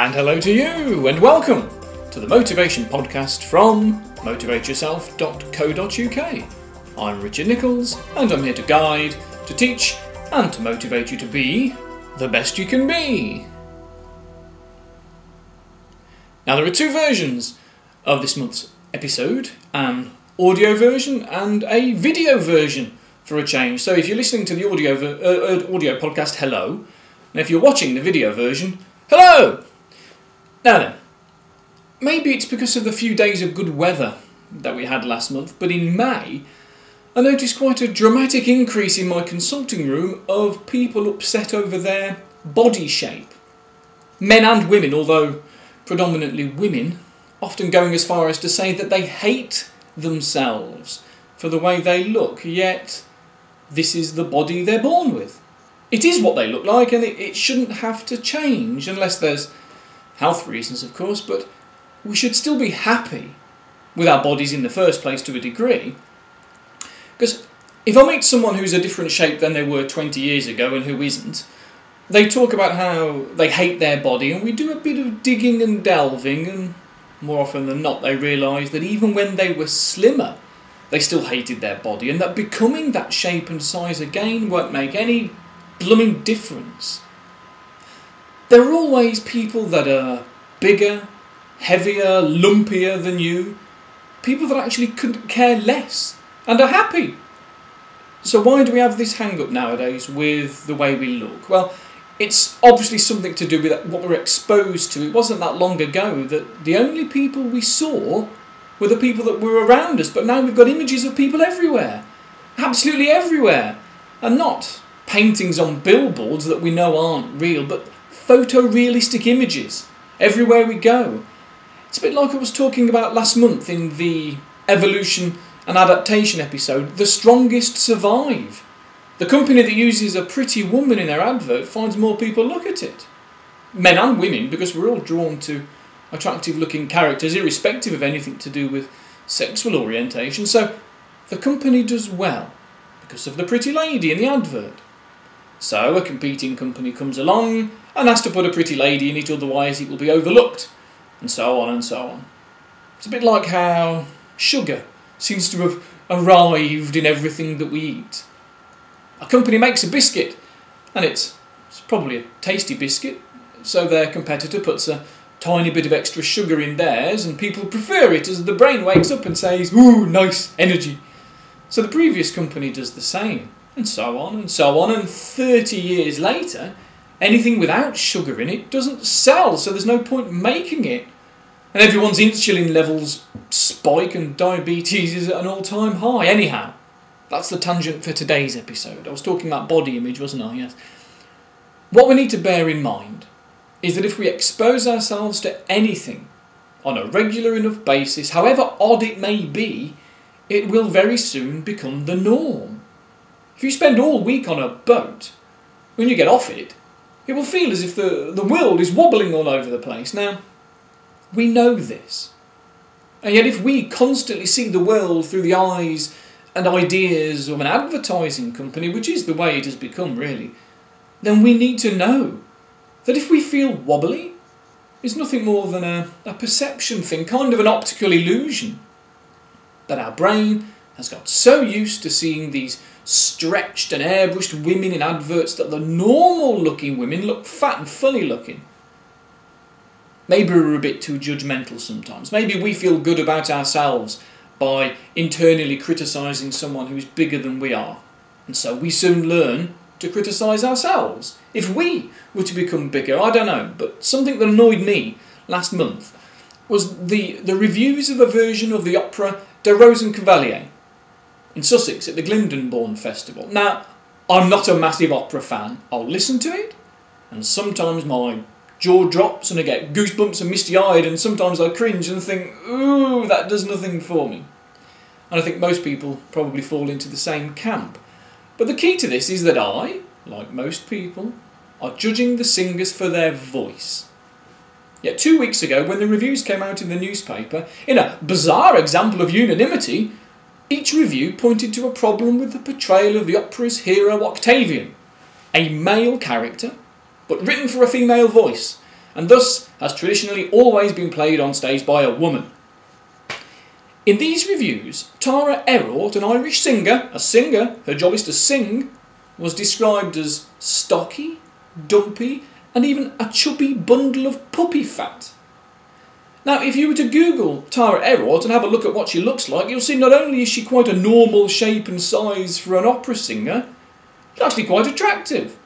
And hello to you, and welcome to the Motivation Podcast from motivateyourself.co.uk. I'm Richard Nicholls, and I'm here to guide, to teach, and to motivate you to be the best you can be. Now, there are two versions of this month's episode, an audio version and a video version for a change. So if you're listening to the audio podcast, hello. And if you're watching the video version, hello! Now then, maybe it's because of the few days of good weather that we had last month, but in May, I noticed quite a dramatic increase in my consulting room of people upset over their body shape. Men and women, although predominantly women, often going as far as to say that they hate themselves for the way they look, yet this is the body they're born with. It is what they look like, and it shouldn't have to change, unless there's health reasons, of course, but we should still be happy with our bodies in the first place to a degree. Because if I meet someone who's a different shape than they were 20 years ago and who isn't, they talk about how they hate their body, and we do a bit of digging and delving, and more often than not they realise that even when they were slimmer, they still hated their body, and that becoming that shape and size again won't make any blooming difference. There are always people that are bigger, heavier, lumpier than you, people that actually couldn't care less and are happy. So why do we have this hang-up nowadays with the way we look? Well, it's obviously something to do with what we're exposed to. It wasn't that long ago that the only people we saw were the people that were around us, but now we've got images of people everywhere, absolutely everywhere, and not paintings on billboards that we know aren't real, but photorealistic images everywhere we go. It's a bit like I was talking about last month in the evolution and adaptation episode, The Strongest Survive. The company that uses a pretty woman in their advert finds more people look at it. Men and women, because we're all drawn to attractive looking characters, irrespective of anything to do with sexual orientation. So the company does well because of the pretty lady in the advert. So a competing company comes along and has to put a pretty lady in it, otherwise it will be overlooked, and so on and so on. It's a bit like how sugar seems to have arrived in everything that we eat. A company makes a biscuit, and it's probably a tasty biscuit, so their competitor puts a tiny bit of extra sugar in theirs, and people prefer it as the brain wakes up and says, "Ooh, nice energy." So the previous company does the same, and so on and so on, and 30 years later, anything without sugar in it doesn't sell, so there's no point making it. And everyone's insulin levels spike and diabetes is at an all-time high. Anyhow, that's the tangent for today's episode. I was talking about body image, wasn't I? Yes. What we need to bear in mind is that if we expose ourselves to anything on a regular enough basis, however odd it may be, it will very soon become the norm. If you spend all week on a boat, when you get off it, it will feel as if the world is wobbling all over the place. Now, we know this. And yet if we constantly see the world through the eyes and ideas of an advertising company, which is the way it has become really, then we need to know that if we feel wobbly, it's nothing more than a perception thing, kind of an optical illusion, that our brain has got so used to seeing these stretched and airbrushed women in adverts that the normal looking women look fat and funny looking. Maybe we're a bit too judgmental sometimes. Maybe we feel good about ourselves by internally criticising someone who's bigger than we are. And so we soon learn to criticise ourselves. If we were to become bigger, I don't know, but something that annoyed me last month was the reviews of a version of the opera De Rosenkavalier in Sussex at the Glyndebourne Festival. Now, I'm not a massive opera fan. I'll listen to it, and sometimes my jaw drops and I get goosebumps and misty-eyed, and sometimes I cringe and think, ooh, that does nothing for me. And I think most people probably fall into the same camp. But the key to this is that I, like most people, are judging the singers for their voice. Yet 2 weeks ago, when the reviews came out in the newspaper, in a bizarre example of unanimity, each review pointed to a problem with the portrayal of the opera's hero Octavian, a male character, but written for a female voice, and thus has traditionally always been played on stage by a woman. In these reviews, Tara Erort, an Irish singer, her job is to sing, was described as stocky, dumpy, and even a chubby bundle of puppy fat. Now, if you were to Google Tara Erort and have a look at what she looks like, you'll see not only is she quite a normal shape and size for an opera singer, she's actually quite attractive.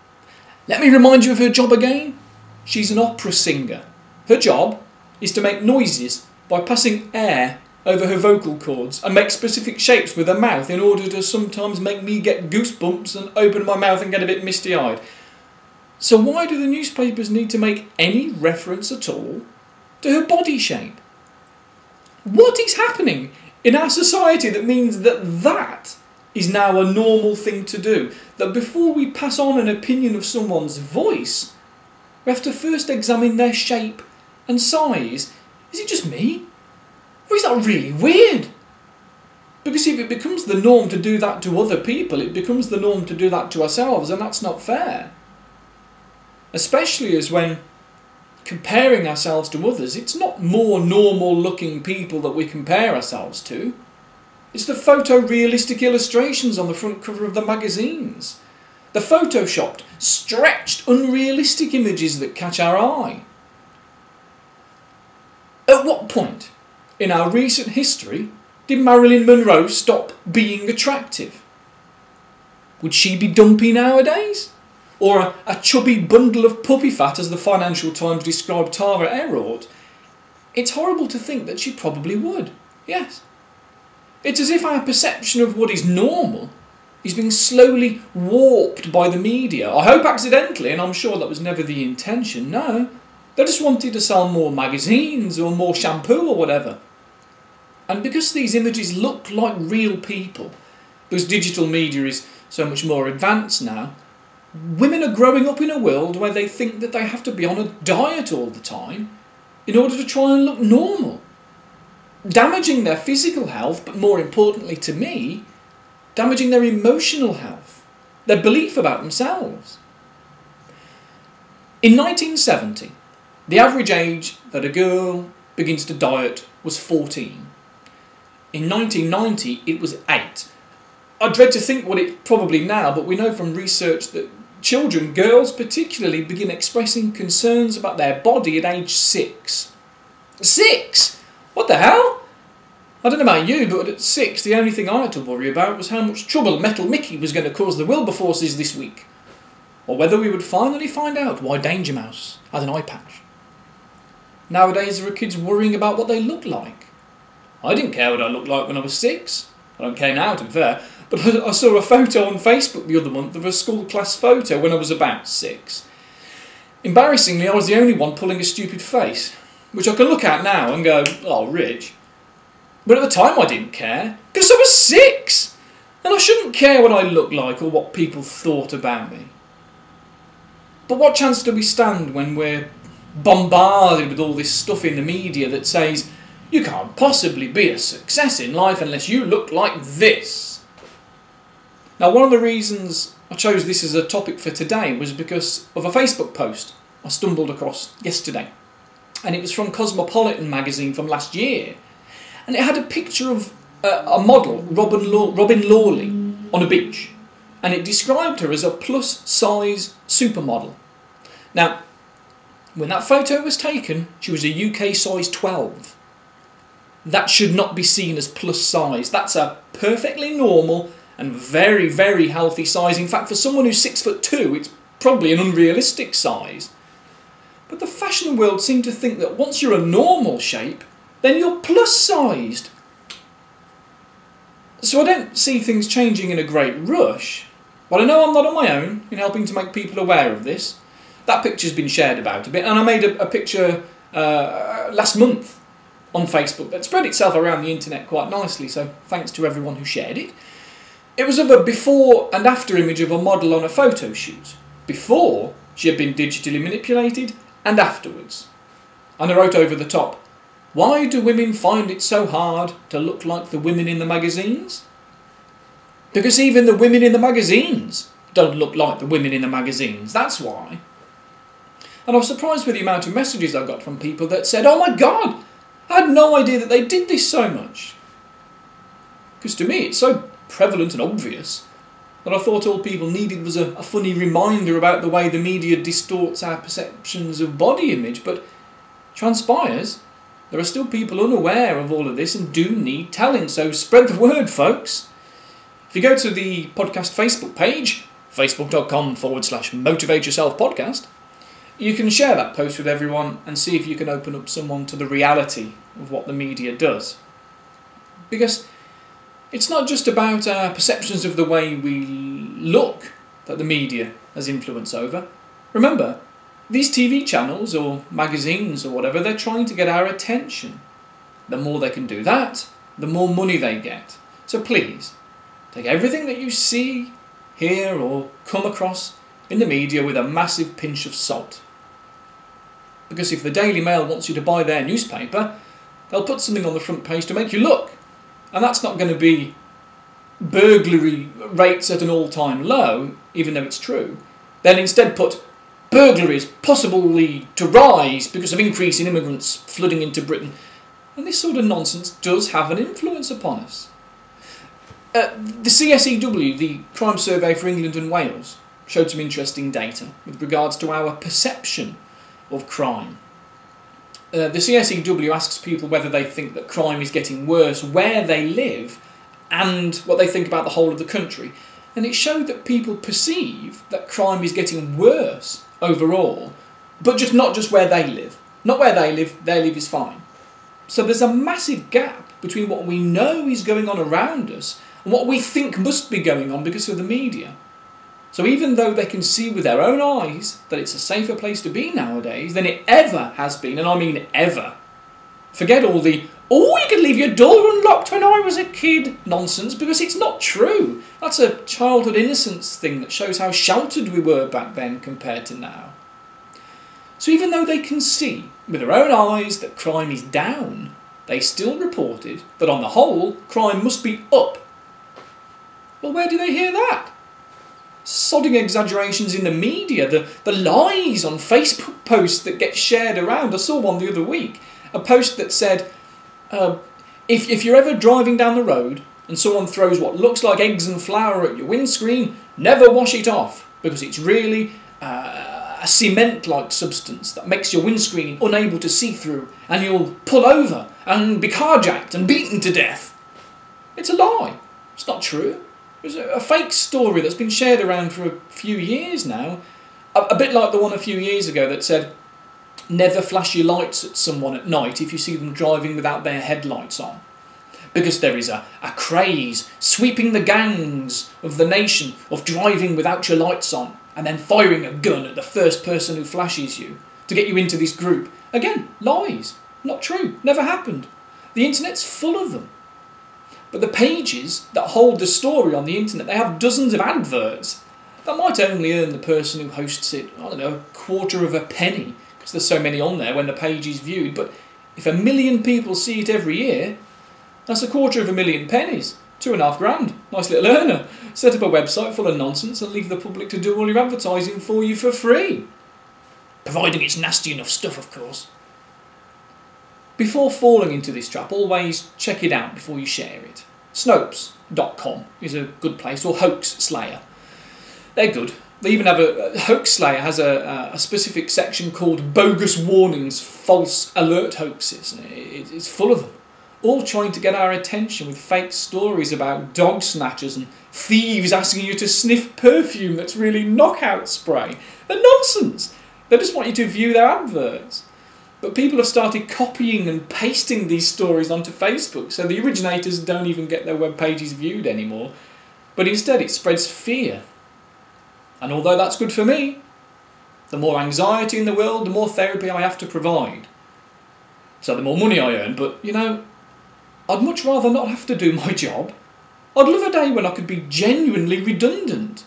Let me remind you of her job again. She's an opera singer. Her job is to make noises by passing air over her vocal cords and make specific shapes with her mouth in order to sometimes make me get goosebumps and open my mouth and get a bit misty-eyed. So why do the newspapers need to make any reference at all to her body shape? What is happening in our society that means that is now a normal thing to do? That before we pass on an opinion of someone's voice, we have to first examine their shape and size. Is it just me? Or is that really weird? Because if it becomes the norm to do that to other people, it becomes the norm to do that to ourselves, and that's not fair. Especially as when comparing ourselves to others, it's not more normal looking people that we compare ourselves to. It's the photorealistic illustrations on the front cover of the magazines. The photoshopped, stretched, unrealistic images that catch our eye. At what point in our recent history did Marilyn Monroe stop being attractive? Would she be dumpy nowadays? Or a chubby bundle of puppy fat, as the Financial Times described Tara Erort? It's horrible to think that she probably would, yes. It's as if our perception of what is normal is being slowly warped by the media. I hope accidentally, and I'm sure that was never the intention. No, they just wanted to sell more magazines or more shampoo or whatever. And because these images look like real people, because digital media is so much more advanced now, women are growing up in a world where they think that they have to be on a diet all the time in order to try and look normal, damaging their physical health, but more importantly to me, damaging their emotional health, their belief about themselves. In 1970, the average age that a girl begins to diet was 14. In 1990, it was 8. I dread to think what it's probably now, but we know from research that children, girls particularly, begin expressing concerns about their body at age 6. 6? What the hell? I don't know about you, but at 6, the only thing I had to worry about was how much trouble Metal Mickey was going to cause the Wilberforces this week. Or whether we would finally find out why Danger Mouse had an eye patch. Nowadays, there are kids worrying about what they look like. I didn't care what I looked like when I was 6. I don't care now, to be fair. But I saw a photo on Facebook the other month of a school class photo when I was about 6. Embarrassingly, I was the only one pulling a stupid face, which I can look at now and go, oh, Rich. But at the time I didn't care, because I was 6! And I shouldn't care what I look like or what people thought about me. But what chance do we stand when we're bombarded with all this stuff in the media that says, you can't possibly be a success in life unless you look like this? Now, one of the reasons I chose this as a topic for today was because of a Facebook post I stumbled across yesterday. And it was from Cosmopolitan magazine from last year. And it had a picture of a model, Robin Lawley, on a beach. And it described her as a plus-size supermodel. Now, when that photo was taken, she was a UK size 12. That should not be seen as plus size. That's a perfectly normal and very, very healthy size. In fact, for someone who's 6'2", it's probably an unrealistic size. But the fashion world seemed to think that once you're a normal shape, then you're plus-sized. So I don't see things changing in a great rush, but I know I'm not on my own in helping to make people aware of this. That picture's been shared about a bit, and I made a picture last month on Facebook that spread itself around the internet quite nicely, so thanks to everyone who shared it. It was of a before and after image of a model on a photo shoot. Before, she had been digitally manipulated, and afterwards. And I wrote over the top, why do women find it so hard to look like the women in the magazines? Because even the women in the magazines don't look like the women in the magazines, that's why. And I was surprised with the amount of messages I got from people that said, "Oh my God, I had no idea that they did this so much." Because to me it's so prevalent and obvious that I thought all people needed was a funny reminder about the way the media distorts our perceptions of body image, but transpires there are still people unaware of all of this and do need telling, so spread the word, folks. If you go to the podcast Facebook page, facebook.com/motivate yourself podcast, you can share that post with everyone and see if you can open up someone to the reality of what the media does. Because it's not just about our perceptions of the way we look that the media has influence over. Remember, these TV channels or magazines or whatever, they're trying to get our attention. The more they can do that, the more money they get. So please, take everything that you see, hear or come across in the media with a massive pinch of salt. Because if the Daily Mail wants you to buy their newspaper, they'll put something on the front page to make you look. And that's not going to be burglary rates at an all-time low, even though it's true. They'll instead put burglaries possibly to rise because of increase in immigrants flooding into Britain. And this sort of nonsense does have an influence upon us. The CSEW, the Crime Survey for England and Wales, showed some interesting data with regards to our perception of crime. The CSEW asks people whether they think that crime is getting worse where they live and what they think about the whole of the country. And it showed that people perceive that crime is getting worse overall, but not just where they live. Not where they live is fine. So there's a massive gap between what we know is going on around us and what we think must be going on because of the media. So even though they can see with their own eyes that it's a safer place to be nowadays than it ever has been, and I mean ever, forget all the, "Oh, you could leave your door unlocked when I was a kid" nonsense, because it's not true. That's a childhood innocence thing that shows how sheltered we were back then compared to now. So even though they can see with their own eyes that crime is down, they still reported that on the whole, crime must be up. Well, where do they hear that? Sodding exaggerations in the media, the lies on Facebook posts that get shared around. I saw one the other week, a post that said, if you're ever driving down the road and someone throws what looks like eggs and flour at your windscreen, never wash it off, because it's really a cement-like substance that makes your windscreen unable to see through, and you'll pull over and be carjacked and beaten to death. It's a lie. It's not true. It's a fake story that's been shared around for a few years now. A bit like the one a few years ago that said, "Never flash your lights at someone at night if you see them driving without their headlights on." Because there is a craze sweeping the gangs of the nation of driving without your lights on and then firing a gun at the first person who flashes you to get you into this group. Again, lies. Not true. Never happened. The internet's full of them. But the pages that hold the story on the internet, they have dozens of adverts that might only earn the person who hosts it, I don't know, a quarter of a penny, because there's so many on there when the page is viewed. But if 1 million people see it every year, that's 250,000 pennies, 2.5 grand, nice little earner. Set up a website full of nonsense and leave the public to do all your advertising for you for free. Providing it's nasty enough stuff, of course. Before falling into this trap, always check it out before you share it. Snopes.com is a good place, or Hoax Slayer. They're good. They even have Hoax Slayer has a specific section called Bogus Warnings, False Alert Hoaxes. It's full of them. All trying to get our attention with fake stories about dog snatchers and thieves asking you to sniff perfume that's really knockout spray. They're nonsense. They just want you to view their adverts. But people have started copying and pasting these stories onto Facebook, so the originators don't even get their web pages viewed anymore. But instead it spreads fear. And although that's good for me, the more anxiety in the world, the more therapy I have to provide. So the more money I earn, but you know, I'd much rather not have to do my job. I'd love a day when I could be genuinely redundant.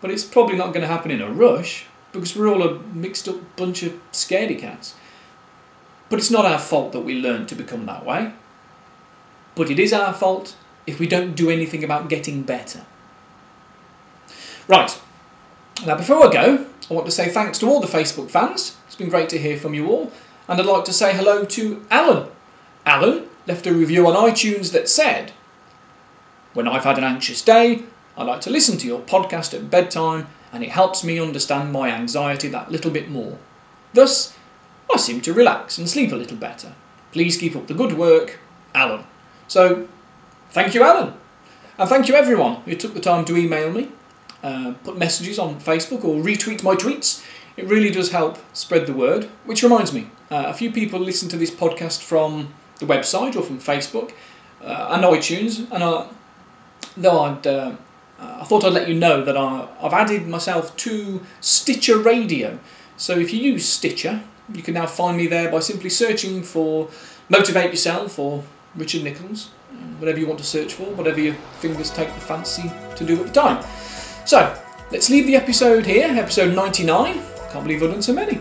But it's probably not going to happen in a rush, because we're all a mixed up bunch of scaredy cats. But it's not our fault that we learn to become that way. But it is our fault if we don't do anything about getting better. Right, now before I go, I want to say thanks to all the Facebook fans. It's been great to hear from you all. And I'd like to say hello to Alan. Alan left a review on iTunes that said, "When I've had an anxious day, I like to listen to your podcast at bedtime and it helps me understand my anxiety that little bit more. Thus, I seem to relax and sleep a little better. Please keep up the good work, Alan." So, thank you, Alan. And thank you everyone who took the time to email me, put messages on Facebook or retweet my tweets. It really does help spread the word. Which reminds me, a few people listen to this podcast from the website or from Facebook and iTunes, and I thought I'd let you know that I've added myself to Stitcher Radio. So if you use Stitcher, you can now find me there by simply searching for Motivate Yourself or Richard Nicholls, whatever you want to search for, whatever your fingers take the fancy to do at the time. So, let's leave the episode here, episode 99. Can't believe I've done so many.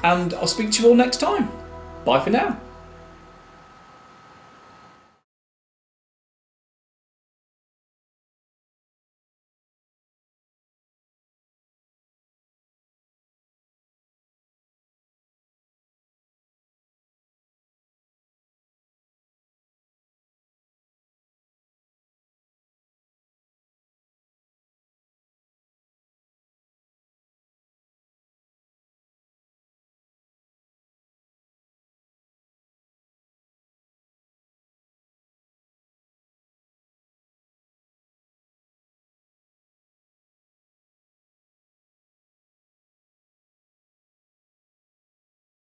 And I'll speak to you all next time. Bye for now.